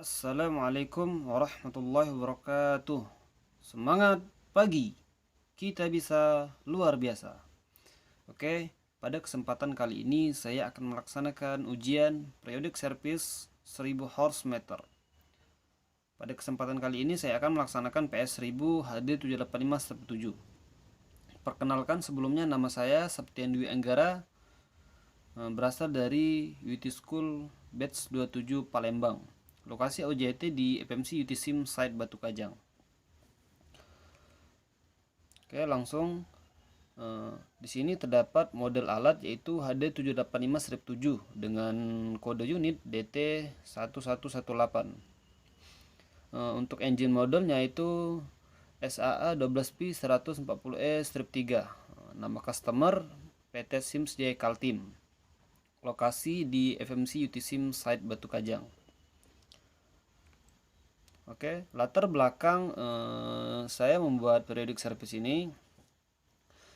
Assalamualaikum warahmatullahi wabarakatuh. Semangat pagi, kita bisa luar biasa. Oke, pada kesempatan kali ini saya akan melaksanakan ujian periodic service 1000 horsemeter. Pada kesempatan kali ini saya akan melaksanakan PS 1000 HD785/7. Perkenalkan, sebelumnya nama saya Septian Dwi Anggara, berasal dari UT School Batch 27 Palembang. Lokasi OJT di FMC UTSIM Site Batu Kajang. Oke, langsung di sini terdapat model alat yaitu HD785/7 dengan kode unit DT1118. Untuk engine modelnya itu SAA 12P140E-3. Nama customer PT Sims Jaya Kaltim. Lokasi di FMC UTSIM Site Batu Kajang. Oke, latar belakang saya membuat periodic service ini.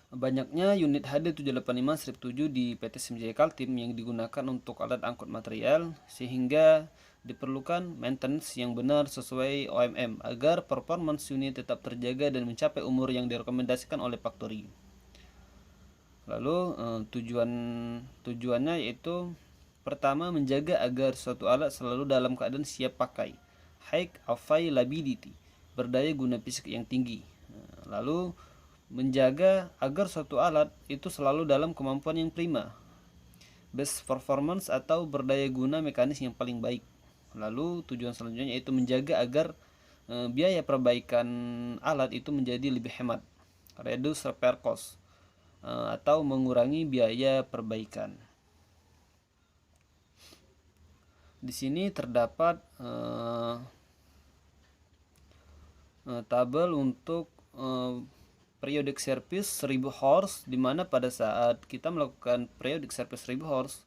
Banyaknya unit HD785/7 di PT SIM Jaya Kaltim yang digunakan untuk alat angkut material, sehingga diperlukan maintenance yang benar sesuai OMM agar performance unit tetap terjaga dan mencapai umur yang direkomendasikan oleh factory. Lalu tujuannya yaitu pertama, menjaga agar suatu alat selalu dalam keadaan siap pakai, high availability, berdaya guna fisik yang tinggi. Lalu menjaga agar suatu alat itu selalu dalam kemampuan yang prima, best performance atau berdaya guna mekanis yang paling baik. Lalu tujuan selanjutnya yaitu menjaga agar biaya perbaikan alat itu menjadi lebih hemat, reduce repair cost, atau mengurangi biaya perbaikan. Di sini terdapat tabel untuk periodic service 1000 horse, di mana pada saat kita melakukan periodic service 1000 horse,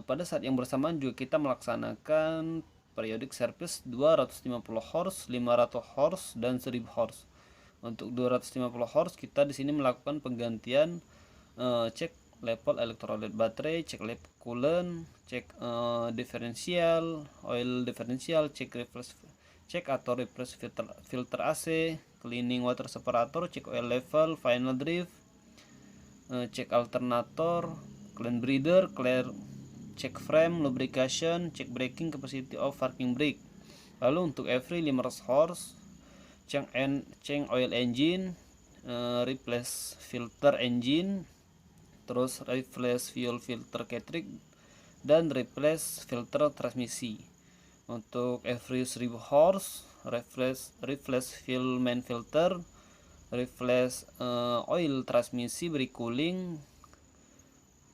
pada saat yang bersamaan juga kita melaksanakan periodic service 250 horse, 500 horse, dan 1000 horse. Untuk 250 horse kita di sini melakukan penggantian cek level elektrolit baterai, cek level coolant, cek diferensial, oil diferensial, cek atau refresh filter AC, cleaning water separator, cek oil level, final drive, cek alternator, clean breather, cek frame, lubrication, cek braking capacity of parking brake. Lalu untuk every 500 horse, change oil engine, replace filter engine, terus replace fuel filter cartridge, dan replace filter transmisi. Untuk every 1000 horse, replace fuel main filter, replace oil transmisi brake cooling,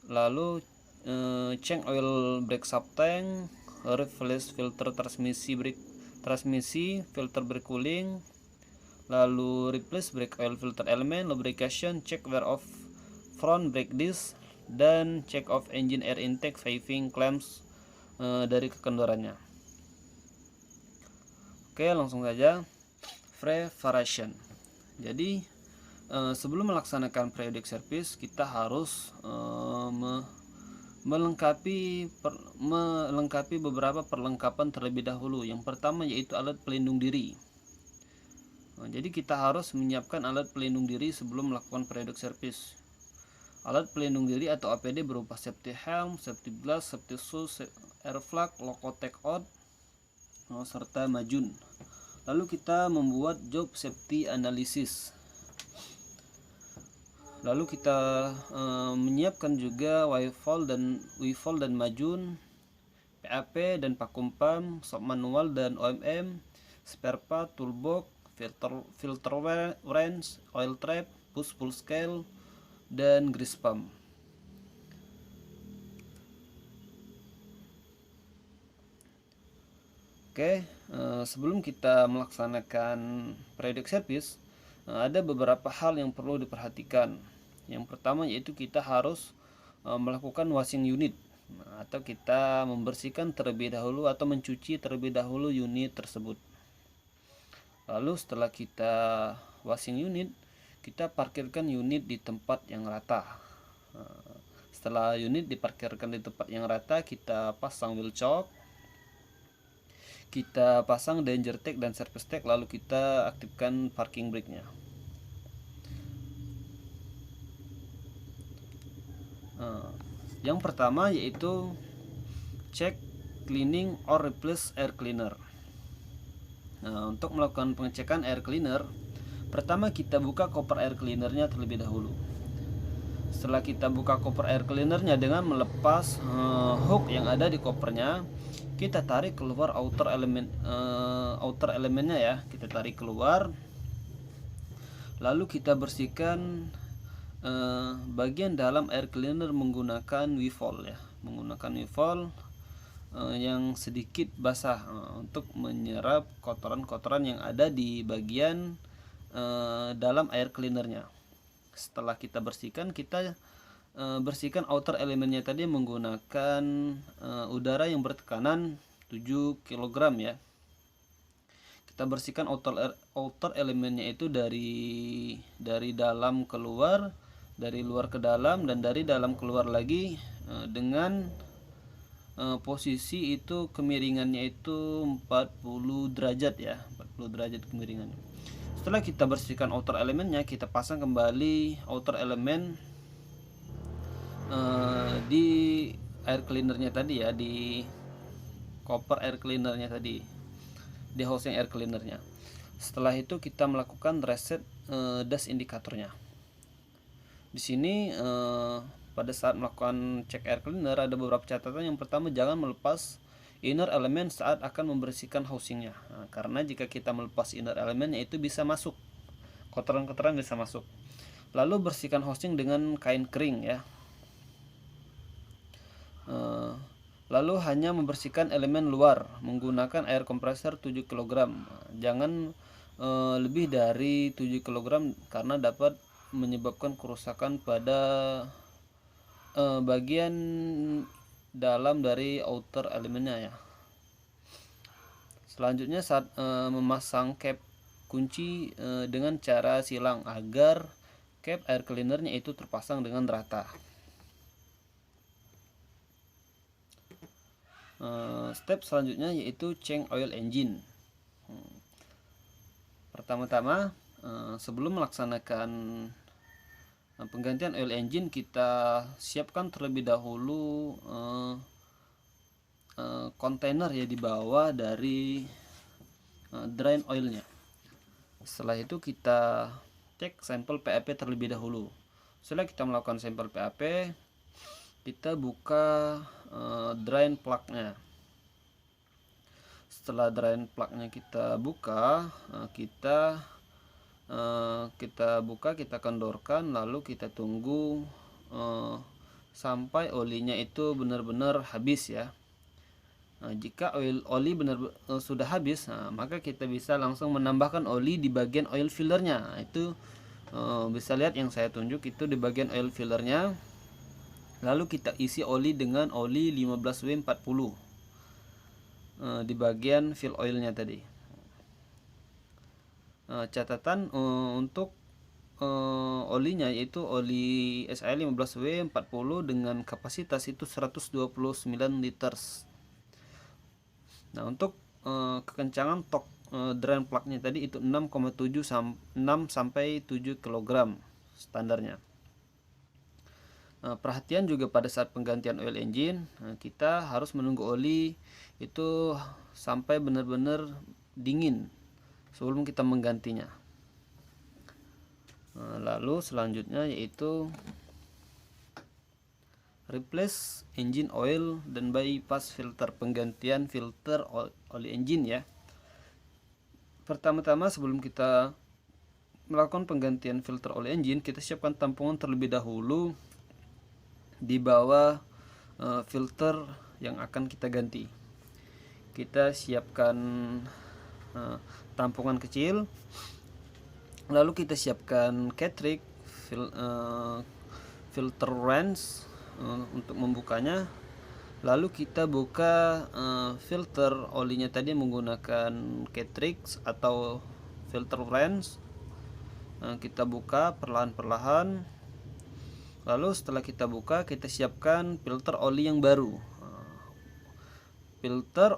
lalu change oil brake sub tank, replace filter transmisi filter brake cooling, lalu replace brake oil filter element, lubrication, check wear of front brake disc, dan check of engine air intake piping clamps dari kekendorannya. Oke, langsung saja. Preparation. Jadi sebelum melaksanakan periodic service, kita harus melengkapi beberapa perlengkapan terlebih dahulu. Yang pertama yaitu alat pelindung diri. Jadi kita harus menyiapkan alat pelindung diri sebelum melakukan periodic service. Alat pelindung diri atau APD berupa safety helm, safety glass, safety shoes, air flag, loco take out, serta majun. Lalu kita membuat job safety analysis. Lalu kita menyiapkan juga WIFOL dan majun, PAP dan vacuum pump, shop manual dan OMM, spare part, toolbox, filter wrench, oil trap, push pull scale, dan grease pump. Oke, sebelum kita melaksanakan periodic service, ada beberapa hal yang perlu diperhatikan. Yang pertama yaitu kita harus melakukan washing unit, atau kita membersihkan terlebih dahulu atau mencuci terlebih dahulu unit tersebut. Lalu setelah kita washing unit, kita parkirkan unit di tempat yang rata. Setelah unit diparkirkan di tempat yang rata, kita pasang wheel chock, kita pasang danger tag dan service tag, lalu kita aktifkan parking brake-nya. Yang pertama yaitu cek cleaning or replace air cleaner. Untuk melakukan pengecekan air cleaner, pertama kita buka koper air cleanernya terlebih dahulu. Setelah kita buka koper air cleanernya dengan melepas hook yang ada di kopernya, kita tarik keluar outer elemennya ya, kita tarik keluar. Lalu kita bersihkan bagian dalam air cleaner menggunakan wivol ya, yang sedikit basah untuk menyerap kotoran-kotoran yang ada di bagian dalam air cleanernya. Setelah kita bersihkan, kita bersihkan outer elemennya tadi menggunakan udara yang bertekanan 7 kg ya. Kita bersihkan outer elemennya itu dari dalam keluar, dari luar ke dalam, dan dari dalam keluar lagi dengan posisi itu kemiringannya itu 40 derajat ya, 40 derajat kemiringannya. Setelah kita bersihkan outer elemennya, kita pasang kembali outer elemen di air cleanernya tadi ya, di koper air cleanernya tadi, di housing air cleanernya. Setelah itu kita melakukan reset dash indikatornya. Di sini pada saat melakukan cek air cleaner ada beberapa catatan. Yang pertama, jangan melepas inner elemen saat akan membersihkan housingnya. Karena jika kita melepas inner elemennya itu bisa masuk, kotoran-kotoran bisa masuk. Lalu bersihkan housing dengan kain kering ya. Lalu hanya membersihkan elemen luar menggunakan air kompresor 7 kg. Jangan lebih dari 7 kg karena dapat menyebabkan kerusakan pada bagian dalam dari outer elemennya ya. Selanjutnya saat memasang cap kunci dengan cara silang agar cap air cleanernya itu terpasang dengan rata. Step selanjutnya yaitu change oil engine. Pertama-tama sebelum melaksanakan penggantian oil engine, kita siapkan terlebih dahulu kontainer ya di bawah dari drain oilnya. Setelah itu kita cek sampel PAP terlebih dahulu. Setelah kita melakukan sampel PAP, kita buka drain plug-nya. Setelah drain plug-nya kita buka, kita kendorkan, lalu kita tunggu sampai olinya itu benar-benar habis ya. Jika oli sudah habis, maka kita bisa langsung menambahkan oli di bagian oil fillernya. Itu bisa lihat yang saya tunjuk itu di bagian oil fillernya. Lalu kita isi oli dengan oli 15W40 di bagian fill oilnya tadi. Catatan untuk olinya yaitu oli SI 15W40 dengan kapasitas itu 129 liter. Nah, untuk kekencangan torque drain plug-nya tadi itu 6 sampai 7 kg standarnya. Perhatian juga pada saat penggantian oil engine, kita harus menunggu oli itu sampai benar-benar dingin sebelum kita menggantinya. Lalu selanjutnya yaitu replace engine oil dan bypass filter, penggantian filter oli engine ya. Pertama-tama sebelum kita melakukan penggantian filter oli engine, kita siapkan tampungan terlebih dahulu di bawah filter yang akan kita ganti. Kita siapkan tampungan kecil, lalu kita siapkan cartridge filter wrench untuk membukanya. Lalu kita buka filter olinya tadi menggunakan cartridge atau filter wrench. Kita buka perlahan-perlahan. Lalu setelah kita buka, kita siapkan filter oli yang baru. filter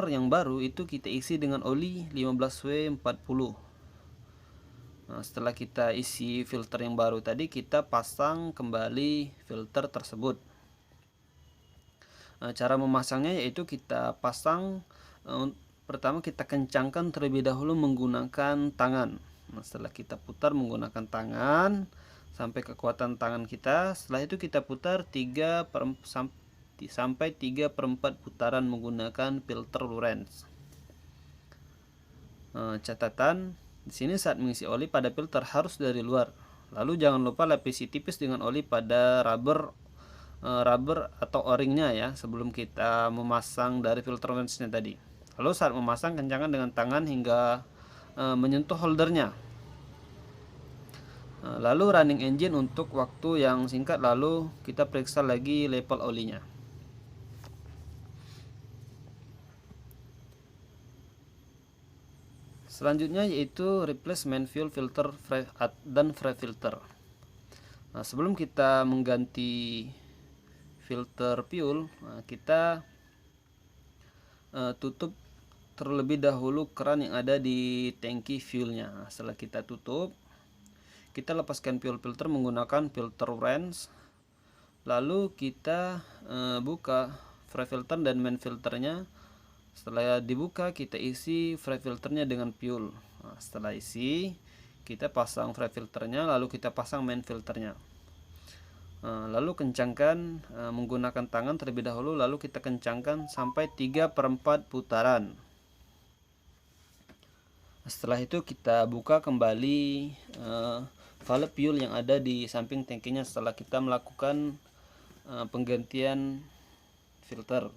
yang baru itu kita isi dengan oli 15W40. Nah, setelah kita isi filter yang baru tadi, kita pasang kembali filter tersebut. Nah, cara memasangnya yaitu kita pasang, pertama kita kencangkan terlebih dahulu menggunakan tangan. Nah, setelah kita putar menggunakan tangan sampai kekuatan tangan kita. Setelah itu kita putar 3/4 putaran menggunakan filter Lorentz. Catatan di sini saat mengisi oli pada filter harus dari luar. Lalu jangan lupa lapisi tipis dengan oli pada rubber atau o-ringnya ya, sebelum kita memasang dari filter lensnya tadi. Lalu saat memasang kencangkan dengan tangan hingga menyentuh holdernya. Lalu running engine untuk waktu yang singkat, lalu kita periksa lagi level olinya. Selanjutnya yaitu replacement fuel filter dan free filter. Nah, sebelum kita mengganti filter fuel, kita tutup terlebih dahulu keran yang ada di tangki fuelnya. Nah, setelah kita tutup, kita lepaskan fuel filter menggunakan filter wrench. Lalu kita buka free filter dan main filternya. Setelah dibuka, kita isi free filternya dengan fuel. Nah, setelah isi, kita pasang free filternya, lalu kita pasang main filternya. Lalu kencangkan menggunakan tangan terlebih dahulu, lalu kita kencangkan sampai 3/4 putaran. Setelah itu kita buka kembali valve fuel yang ada di samping tangkinya setelah kita melakukan penggantian filter.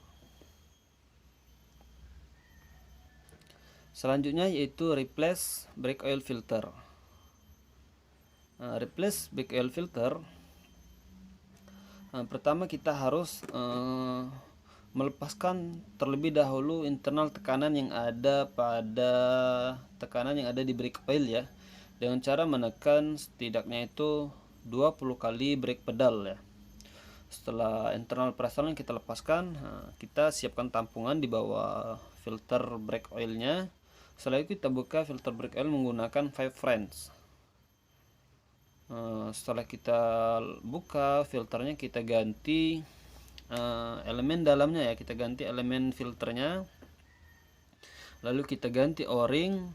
Selanjutnya yaitu replace brake oil filter. Replace brake oil filter, pertama kita harus melepaskan terlebih dahulu internal tekanan yang ada di brake oil ya, dengan cara menekan setidaknya itu 20 kali brake pedal ya. Setelah internal pressure yang kita lepaskan, kita siapkan tampungan di bawah filter brake oilnya. Setelah itu kita buka filter brake oil menggunakan 5 French. Setelah kita buka filternya, kita ganti elemen dalamnya ya, kita ganti elemen filternya, lalu kita ganti o-ring,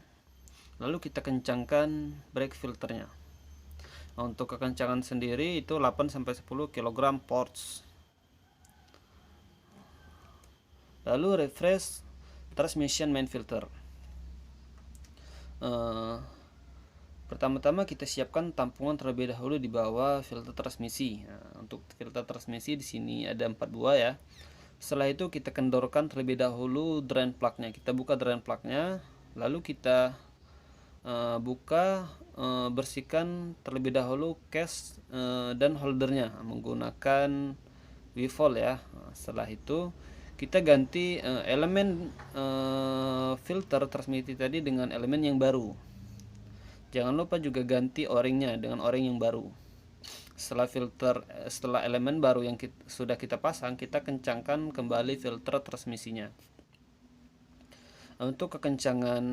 lalu kita kencangkan brake filternya. Untuk kekencangan sendiri itu 8-10 kg ports. Lalu refresh transmission main filter. Pertama-tama kita siapkan tampungan terlebih dahulu di bawah filter transmisi. Nah, untuk filter transmisi di sini ada 4 buah ya. Setelah itu kita kendorkan terlebih dahulu drain plug-nya. Kita buka drain plug-nya, lalu kita bersihkan terlebih dahulu case dan holdernya menggunakan Weevil ya. Setelah itu kita ganti elemen filter transmisi tadi dengan elemen yang baru. Jangan lupa juga ganti o-ringnya dengan o-ring yang baru. Setelah elemen baru yang sudah kita pasang, kita kencangkan kembali filter transmisinya. Untuk kekencangan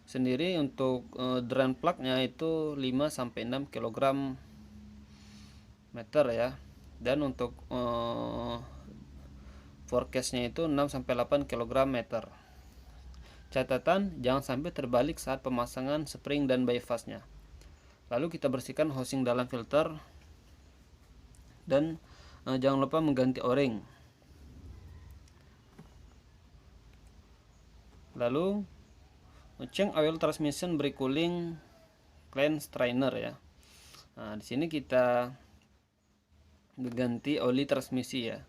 sendiri untuk drain plug-nya itu 5-6 kg meter ya. Dan untuk forecastnya itu 6-8 kg meter. Catatan, jangan sampai terbalik saat pemasangan spring dan bypassnya. Lalu kita bersihkan housing dalam filter dan jangan lupa mengganti o-ring. Lalu change oil transmission brake cooling clean strainer ya. Nah, di sini kita ganti oli transmisi ya.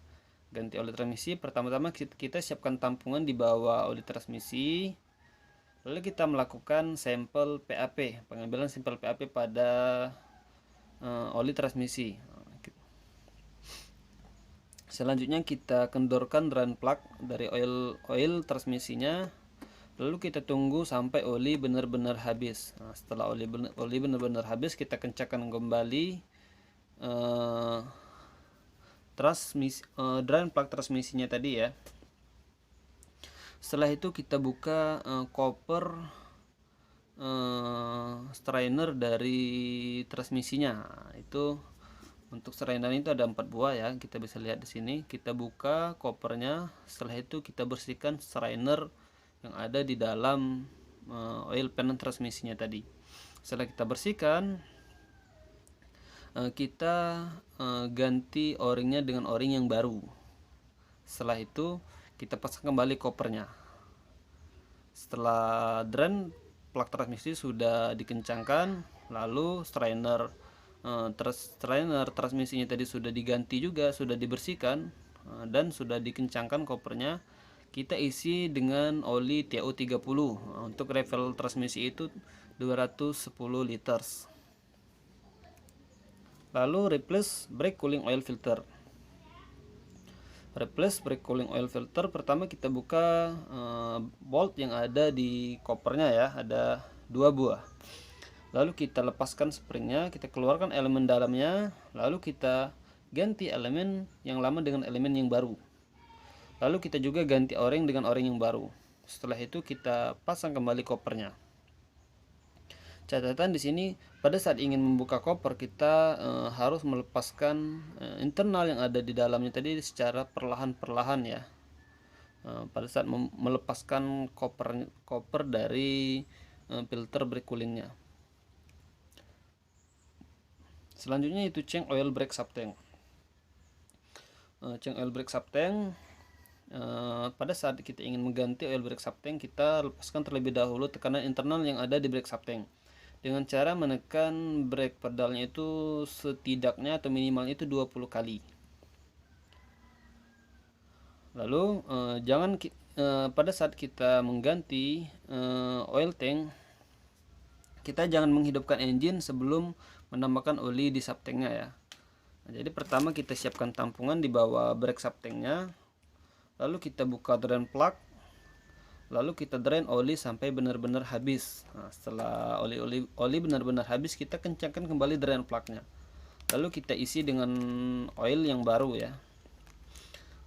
Ganti oli transmisi, pertama-tama kita siapkan tampungan di bawah oli transmisi. Lalu kita melakukan sampel PAP, pengambilan sampel PAP pada oli transmisi. Selanjutnya kita kendorkan drain plug dari oil transmisinya. Lalu kita tunggu sampai oli benar-benar habis. Nah, setelah oli benar-benar habis, kita kencangkan kembali drain plug transmisinya tadi ya. Setelah itu kita buka koper strainer dari transmisinya. Itu untuk strainer itu ada 4 buah ya, kita bisa lihat di sini. Kita buka kopernya, setelah itu kita bersihkan strainer yang ada di dalam oil pan transmisinya tadi. Setelah kita bersihkan, kita ganti o-ringnya dengan o-ring yang baru. Setelah itu kita pasang kembali kopernya. Setelah drain plug transmisi sudah dikencangkan, lalu strainer transmisinya tadi sudah diganti juga, sudah dibersihkan, dan sudah dikencangkan kopernya. Kita isi dengan oli TO30. Untuk level transmisi itu 210 liters. Lalu replace brake cooling oil filter. Replace brake cooling oil filter, pertama kita buka bolt yang ada di kopernya ya, ada 2 buah. Lalu kita lepaskan springnya, kita keluarkan elemen dalamnya, lalu kita ganti elemen yang lama dengan elemen yang baru. Lalu kita juga ganti o-ring dengan o-ring yang baru. Setelah itu kita pasang kembali kopernya. Catatan di sini, pada saat ingin membuka koper kita harus melepaskan internal yang ada di dalamnya tadi secara perlahan-perlahan ya. Pada saat melepaskan koper dari filter brake coolingnya. Selanjutnya itu change oil brake subtank. Change oil brake subtank, pada saat kita ingin mengganti oil brake subtank, kita lepaskan terlebih dahulu tekanan internal yang ada di brake subtank dengan cara menekan brake pedalnya itu setidaknya atau minimalnya itu 20 kali. Lalu pada saat kita mengganti oil tank, kita jangan menghidupkan engine sebelum menambahkan oli di subtanknya ya. Nah, jadi pertama kita siapkan tampungan di bawah brake subtanknya, lalu kita buka drain plug, lalu kita drain oli sampai benar-benar habis. Nah, setelah oli benar-benar habis, kita kencangkan kembali drain plugnya, lalu kita isi dengan oil yang baru ya.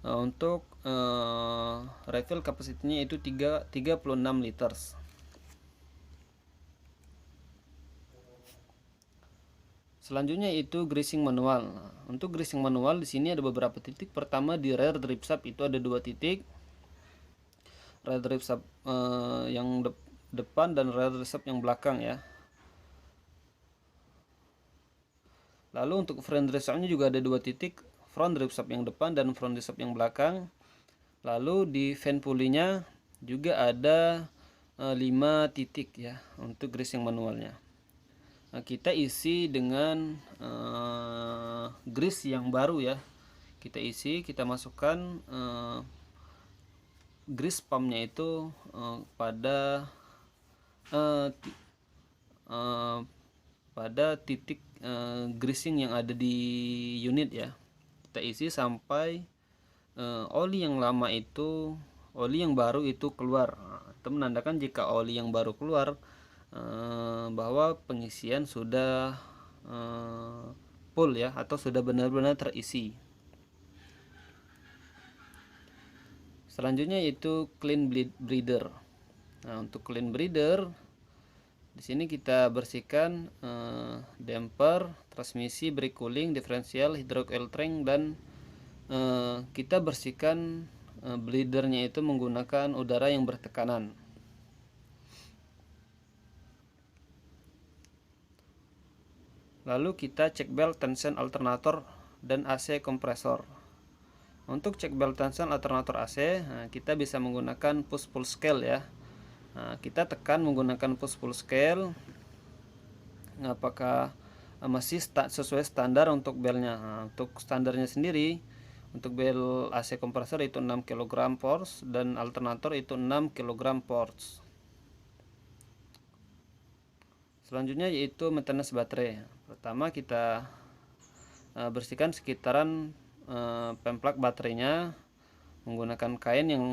Nah, untuk refill kapasitinya itu 36 liters. Selanjutnya itu greasing manual. Nah, untuk greasing manual di sini ada beberapa titik. Pertama di rear drip shaft itu ada 2 titik. Rear drip shaft yang depan dan rear drip shaft yang belakang ya. Lalu untuk front drip shaftnya juga ada 2 titik. Front drip shaft yang depan dan front drip shaft yang belakang. Lalu di fan pulley-nya juga ada 5 titik ya untuk greasing manualnya. Nah, kita isi dengan grease yang baru ya. Kita isi, kita masukkan grease pumpnya itu pada titik greasing yang ada di unit ya. Kita isi sampai oli yang lama itu, oli yang baru itu keluar. Nah, itu menandakan jika oli yang baru keluar bahwa pengisian sudah full ya, atau sudah benar-benar terisi. Selanjutnya itu clean breather. Nah, untuk clean breather di sini kita bersihkan damper, transmisi, brake cooling, differential, hydraulic oil tank, dan kita bersihkan bleedernya itu menggunakan udara yang bertekanan. Lalu kita cek belt tension alternator dan AC kompresor. Untuk cek belt tension alternator AC, kita bisa menggunakan push pull scale ya. Nah, kita tekan menggunakan push pull scale apakah masih sesuai standar untuk belnya. Nah, untuk standarnya sendiri, untuk bel AC kompresor itu 6 kg force dan alternator itu 6 kg force. Selanjutnya yaitu maintenance baterai. Pertama kita bersihkan sekitaran pemplak baterainya menggunakan kain yang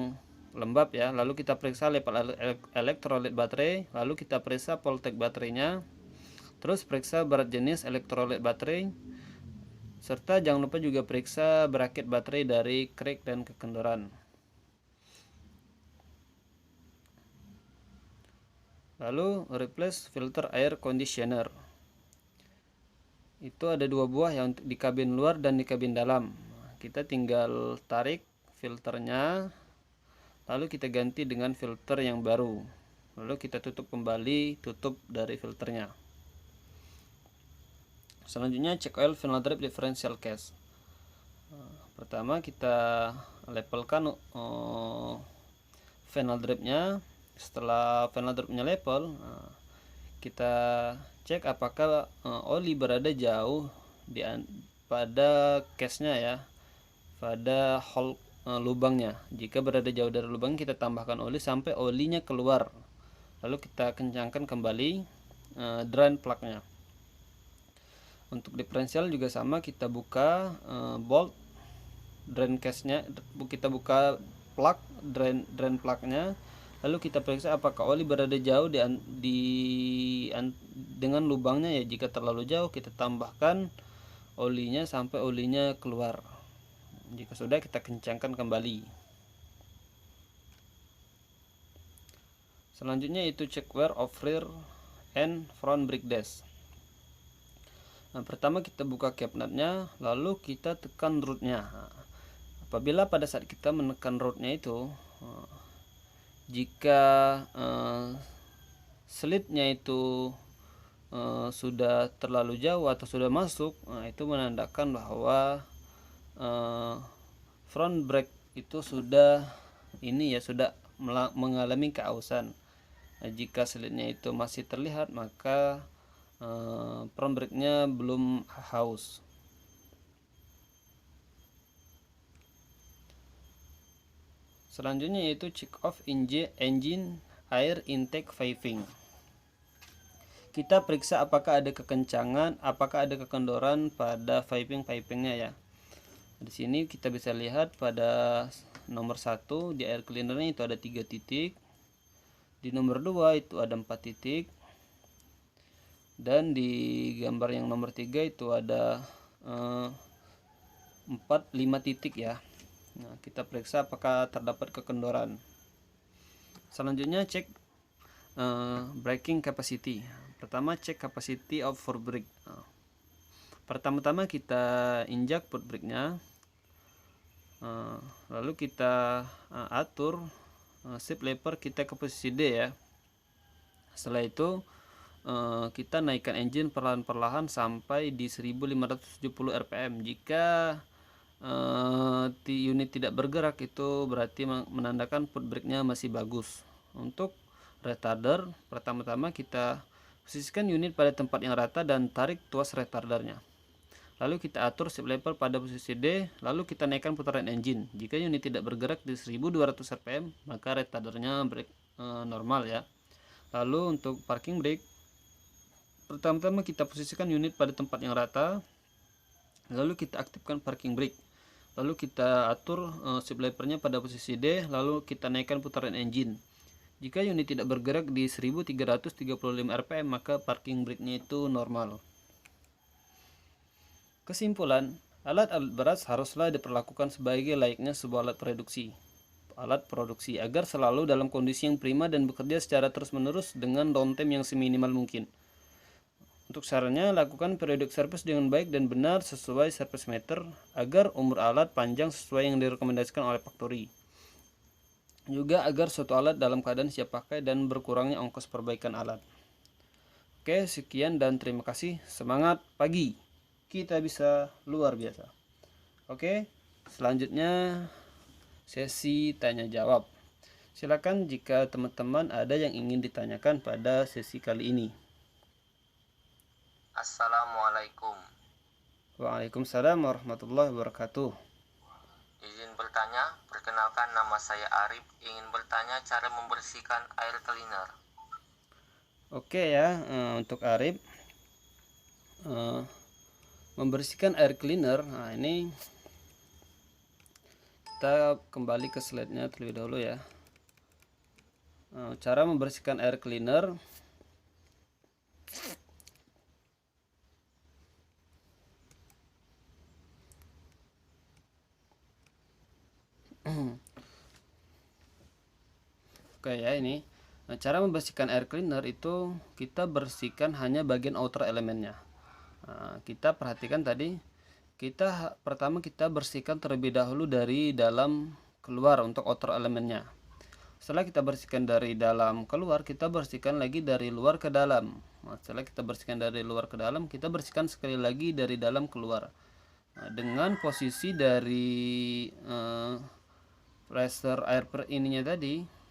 lembab ya. Lalu kita periksa level elektrolit baterai, lalu kita periksa voltage baterainya, terus periksa berat jenis elektrolit baterai, serta jangan lupa juga periksa bracket baterai dari crack dan kekendoran. Lalu replace filter air conditioner. Itu ada 2 buah yang di kabin luar dan di kabin dalam. Kita tinggal tarik filternya, lalu kita ganti dengan filter yang baru. Lalu kita tutup kembali, tutup dari filternya. Selanjutnya cek oil final drip differential case. Pertama kita levelkan final dripnya. Setelah final dripnya level, kita cek apakah oli berada jauh pada case-nya ya, pada hole lubangnya. Jika berada jauh dari lubang, kita tambahkan oli sampai olinya keluar. Lalu kita kencangkan kembali drain plug-nya. Untuk diferensial juga sama, kita buka bolt drain case-nya, kita buka plug drain plug-nya, lalu kita periksa apakah oli berada jauh dengan lubangnya ya. Jika terlalu jauh, kita tambahkan olinya sampai olinya keluar. Jika sudah, kita kencangkan kembali. Selanjutnya itu check wear of rear and front brake disc. Nah, pertama kita buka cap nutnya, lalu kita tekan rootnya. Apabila pada saat kita menekan rootnya itu, jika slitnya itu sudah terlalu jauh atau sudah masuk, itu menandakan bahwa front brake itu sudah mengalami keausan. Nah, jika slitnya itu masih terlihat, maka front brake-nya belum haus. Selanjutnya yaitu check off engine air intake piping. Kita periksa apakah ada kekencangan, apakah ada kekendoran pada pipingnya ya. Di sini kita bisa lihat pada nomor 1 di air cleanernya itu ada 3 titik. Di nomor 2 itu ada 4 titik. Dan di gambar yang nomor 3 itu ada 5 titik ya. Nah, kita periksa apakah terdapat kekendoran. Selanjutnya cek braking capacity. Pertama cek capacity of foot brake. Pertama-tama kita injak foot brake-nya, lalu kita atur shift lever kita ke posisi D ya. Setelah itu kita naikkan engine perlahan-perlahan sampai di 1570 rpm. Jika unit tidak bergerak, itu berarti menandakan foot brake-nya masih bagus. Untuk retarder, pertama-tama kita posisikan unit pada tempat yang rata dan tarik tuas retardernya. Lalu kita atur shift lever pada posisi D, lalu kita naikkan putaran engine. Jika unit tidak bergerak di 1200 rpm, maka retardernya normal ya. Lalu untuk parking brake, pertama-tama kita posisikan unit pada tempat yang rata, lalu kita aktifkan parking brake, lalu kita atur shift levernya pada posisi D, lalu kita naikkan putaran engine. Jika unit tidak bergerak di 1335 rpm, maka parking brake-nya itu normal. Kesimpulan, alat-alat berat haruslah diperlakukan sebagai layaknya sebuah alat produksi agar selalu dalam kondisi yang prima dan bekerja secara terus-menerus dengan downtime yang seminimal mungkin. Untuk sarannya, lakukan periodic service dengan baik dan benar sesuai service meter agar umur alat panjang sesuai yang direkomendasikan oleh factory. Juga agar suatu alat dalam keadaan siap pakai dan berkurangnya ongkos perbaikan alat. Oke, sekian dan terima kasih. Semangat pagi. Kita bisa luar biasa. Oke, selanjutnya sesi tanya jawab. Silakan jika teman-teman ada yang ingin ditanyakan pada sesi kali ini. Assalamualaikum. Waalaikumsalam warahmatullahi wabarakatuh. Izin bertanya, perkenalkan nama saya Arif, ingin bertanya cara membersihkan air cleaner. Oke ya, untuk Arif membersihkan air cleaner. Nah, ini kita kembali ke slide-nya terlebih dahulu ya. Cara membersihkan air cleaner. Oke ya, ini Nah, cara membersihkan air cleaner itu kita bersihkan hanya bagian outer elemennya. Nah, kita perhatikan tadi, pertama kita bersihkan terlebih dahulu dari dalam keluar untuk outer elemennya. Setelah kita bersihkan dari dalam keluar, kita bersihkan lagi dari luar ke dalam. Nah, setelah kita bersihkan dari luar ke dalam, kita bersihkan sekali lagi dari dalam keluar. Nah, dengan posisi dari pressure air ininya tadi,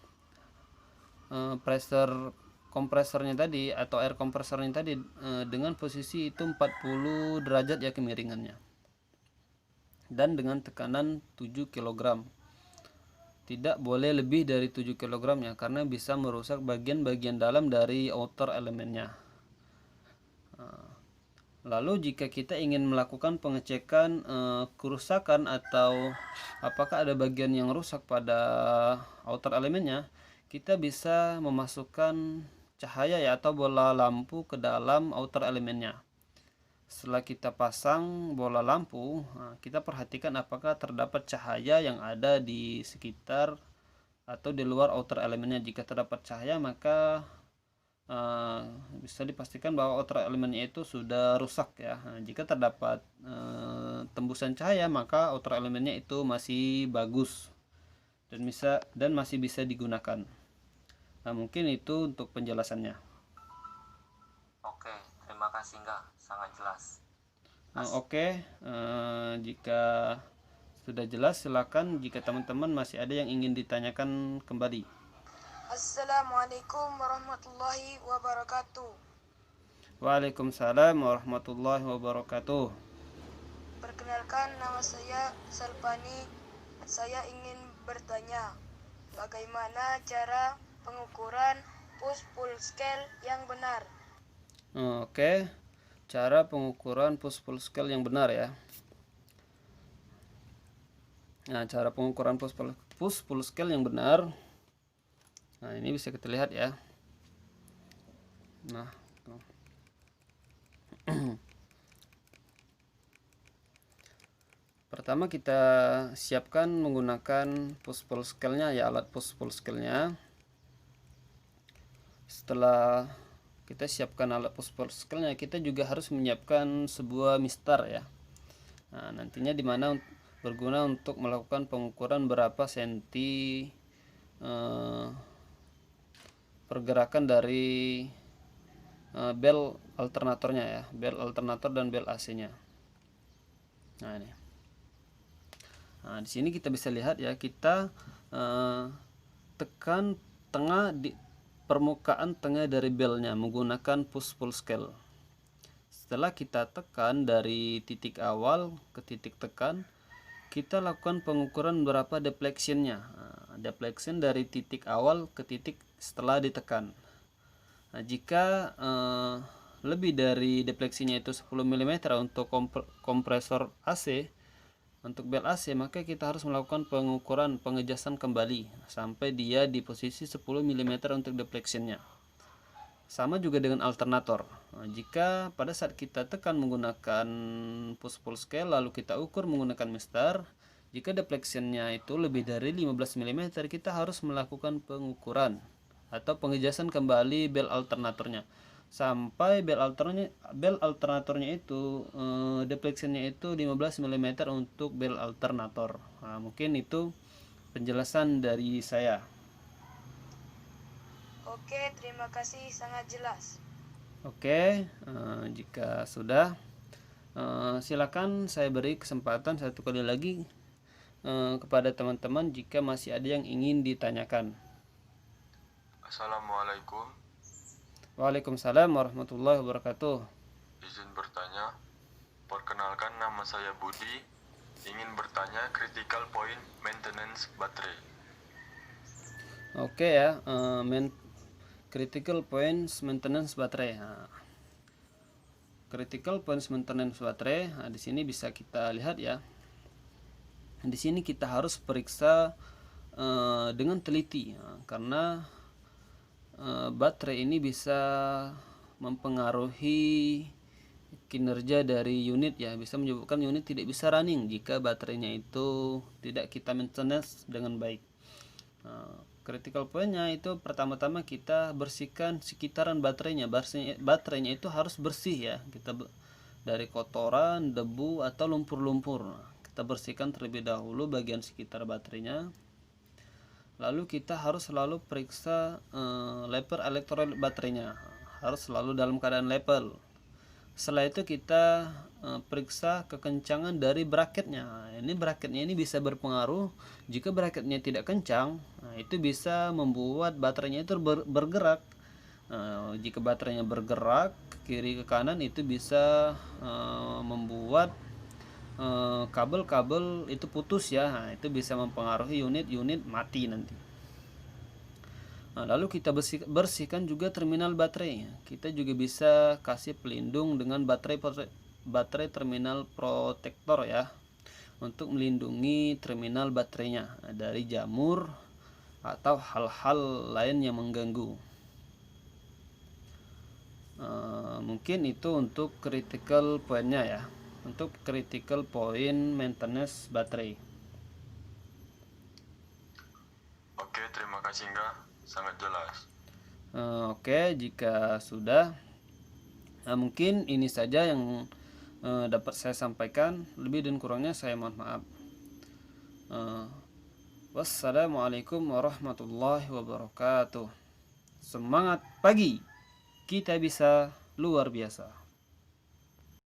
pressure kompresornya tadi atau air kompresornya tadi dengan posisi itu 40 derajat ya kemiringannya, dan dengan tekanan 7 kg. Tidak boleh lebih dari 7 kg ya, karena bisa merusak bagian-bagian dalam dari outer elemennya. Lalu jika kita ingin melakukan pengecekan kerusakan atau apakah ada bagian yang rusak pada outer elemennya, kita bisa memasukkan cahaya ya atau bola lampu ke dalam outer elemennya. Setelah kita pasang bola lampu, kita perhatikan apakah terdapat cahaya yang ada di sekitar atau di luar outer elemennya. Jika terdapat cahaya, maka bisa dipastikan bahwa outer elemennya itu sudah rusak ya. Jika terdapat tembusan cahaya, maka outer elemennya itu masih bagus dan masih bisa digunakan. Nah, mungkin itu untuk penjelasannya. Oke, terima kasih enggak, sangat jelas. Oke, jika sudah jelas, silakan jika teman-teman masih ada yang ingin ditanyakan kembali. Assalamualaikum warahmatullahi wabarakatuh. Waalaikumsalam warahmatullahi wabarakatuh. Perkenalkan, nama saya Salpani. Saya ingin bertanya, bagaimana cara pengukuran push-pull scale yang benar? Oke, cara pengukuran push-pull scale yang benar ya. Nah, cara pengukuran push-pull scale yang benar. Nah, ini bisa kita lihat ya. Nah, pertama kita siapkan menggunakan push-pull scale-nya ya, alat push-pull scale-nya. Setelah kita siapkan alat push-pull scale-nya, kita juga harus menyiapkan sebuah mistar ya. Nah, nantinya dimana berguna untuk melakukan pengukuran berapa senti pergerakan dari bel alternatornya ya, bel alternator dan bel AC-nya. Nah, ini. Nah, di sini kita bisa lihat ya, kita tekan tengah di permukaan tengah dari belnya menggunakan push-pull scale. Setelah kita tekan dari titik awal ke titik tekan, kita lakukan pengukuran berapa deflectionnya. Deflection dari titik awal ke titik setelah ditekan. Nah, jika lebih dari defleksinya itu 10 mm untuk kompresor AC, untuk bel AC, maka kita harus melakukan pengukuran pengejasan kembali sampai dia di posisi 10 mm untuk deflectionnya. Sama juga dengan alternator. Nah, jika pada saat kita tekan menggunakan push-pull scale lalu kita ukur menggunakan mistar, jika deflectionnya itu lebih dari 15 mm, kita harus melakukan pengukuran atau pengejasan kembali bel alternatornya sampai bel alternatornya itu deflectionnya itu 15 mm untuk bel alternator. Nah, mungkin itu penjelasan dari saya. Oke, terima kasih, sangat jelas. Oke, jika sudah, silakan saya beri kesempatan satu kali lagi kepada teman-teman jika masih ada yang ingin ditanyakan. Assalamualaikum. Waalaikumsalam warahmatullahi wabarakatuh. Izin bertanya, perkenalkan nama saya Budi. Ingin bertanya critical point maintenance baterai. Oke ya, critical points maintenance baterai. Nah, critical points maintenance baterai. Nah, di sini bisa kita lihat ya. Di sini kita harus periksa dengan teliti, karena baterai ini bisa mempengaruhi kinerja dari unit ya, bisa menyebabkan unit tidak bisa running jika baterainya itu tidak kita maintenance dengan baik. critical pointnya itu pertama-tama kita bersihkan sekitaran baterainya. Baterainya itu harus bersih ya. Dari kotoran, debu atau lumpur-lumpur. Kita bersihkan terlebih dahulu bagian sekitar baterainya. Lalu kita harus selalu periksa level elektrolit baterainya. Harus selalu dalam keadaan level. Setelah itu kita periksa kekencangan dari bracketnya. Ini bracketnya ini bisa berpengaruh. Jika bracketnya tidak kencang, itu bisa membuat baterainya itu bergerak. Jika baterainya bergerak ke kiri ke kanan, itu bisa membuat kabel-kabel itu putus ya. Itu bisa mempengaruhi unit-unit mati nanti. Lalu kita bersihkan juga terminal baterai. Kita juga bisa kasih pelindung dengan baterai terminal protektor ya, untuk melindungi terminal baterainya dari jamur atau hal-hal lain yang mengganggu. Mungkin itu untuk critical pointnya ya, untuk critical point maintenance baterai. Oke, terima kasih enggak, sangat jelas. Oke, jika sudah, mungkin ini saja yang dapat saya sampaikan. Lebih dan kurangnya saya mohon maaf. Wassalamualaikum warahmatullahi wabarakatuh. Semangat pagi, kita bisa luar biasa.